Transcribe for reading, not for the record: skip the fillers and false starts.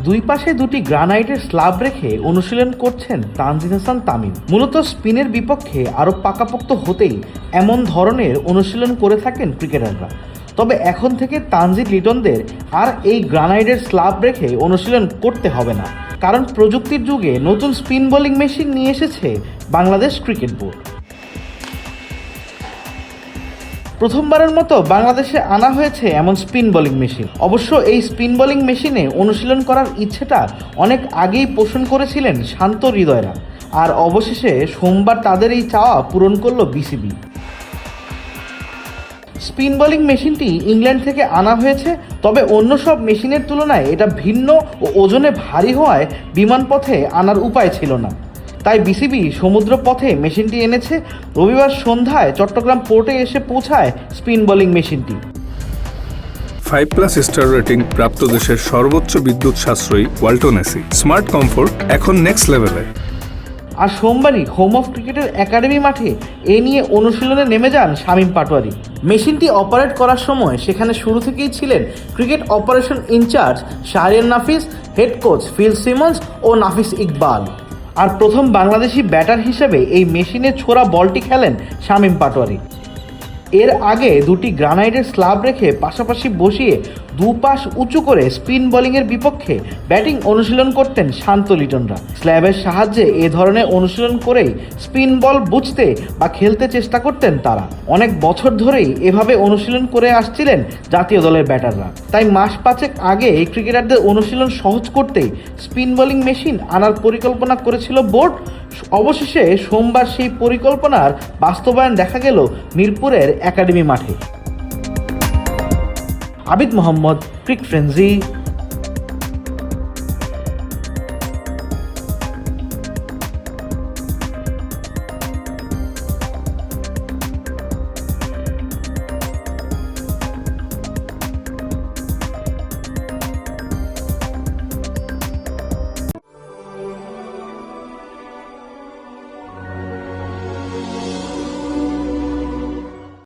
দুই পাশে দুটি গ্রানাইটের স্ল্যাব রেখে অনুশীলন করছেন তানজিদ হাসান তামিম। মূলত স্পিনের বিপক্ষে আরও পাকাপোক্ত হতেই এমন ধরনের অনুশীলন করে থাকেন ক্রিকেটাররা। তবে এখন থেকে তানজিদ লিটনদের আর এই গ্রানাইটের স্ল্যাব রেখে অনুশীলন করতে হবে না, কারণ প্রযুক্তির যুগে নতুন স্পিন বোলিং মেশিন নিয়ে এসেছে বাংলাদেশ ক্রিকেট বোর্ড। প্রথমবারের মতো বাংলাদেশে আনা হয়েছে এমন স্পিন বোলিং মেশিন। অবশ্য এই স্পিন বোলিং মেশিনে অনুশীলন করার ইচ্ছেটা অনেক আগেই পোষণ করেছিলেন শান্ত হৃদয়রা, আর অবশেষে সোমবার তাদের এই চাওয়া পূরণ করল বিসিবি। স্পিন বোলিং মেশিনটি ইংল্যান্ড থেকে আনা হয়েছে, তবে অন্য সব মেশিনের তুলনায় এটা ভিন্ন ও ওজনে ভারী হওয়ায় বিমানপথে আনার উপায় ছিল না। তাই বিসিবি সমুদ্র পথে মেশিনটি এনেছে। রবিবার সন্ধ্যায় চট্টগ্রাম পোর্টে এসে পৌঁছায় স্পিন বোলিং মেশিনটি। 5+ স্টার রেটিং প্রাপ্ত দেশের সর্বোচ্চ বিদ্যুৎ সাশ্রয়ী ওয়ালটন এসি। স্মার্ট কমফোর্ট এখন নেক্সট লেভেলে। আর সোমবারই হোম অফ ক্রিকেটের একাডেমি মাঠে এ নিয়ে অনুশীলনে নেমে যান শামীম পাটোয়ারি। মেশিনটি অপারেট করার সময় সেখানে শুরু থেকেই ছিলেন ক্রিকেট অপারেশন ইনচার্জ শাহরিয়ার নাফিস, হেড কোচ ফিল সিমন্স ও নাফিস ইকবাল। আর প্রথম বাংলাদেশি ব্যাটার হিসেবে এই মেশিনে ছোড়া বলটি খেলেন শামীম পাটোয়ারি। এর আগে দুটি গ্রানাইটের স্ল্যাব রেখে পাশাপাশি বসিয়ে দুপাশ উঁচু করে স্পিন বোলিংয়ের বিপক্ষে ব্যাটিং অনুশীলন করতেন শান্ত লিটনরা। স্ল্যাবের সাহায্যে এ ধরনের অনুশীলন করেই স্পিন বল বুঝতে বা খেলতে চেষ্টা করতেন তারা। অনেক বছর ধরেই এভাবে অনুশীলন করে আসছিলেন জাতীয় দলের ব্যাটাররা। তাই মাস পাঁচেক আগে এই ক্রিকেটারদের অনুশীলন সহজ করতেই স্পিন বোলিং মেশিন আনার পরিকল্পনা করেছিল বোর্ড। অবশেষে সোমবার সেই পরিকল্পনার বাস্তবায়ন দেখা গেল মিরপুরের একাডেমি মাঠে। আবিদ মোহাম্মদ, ক্রিক ফ্রেন্জি,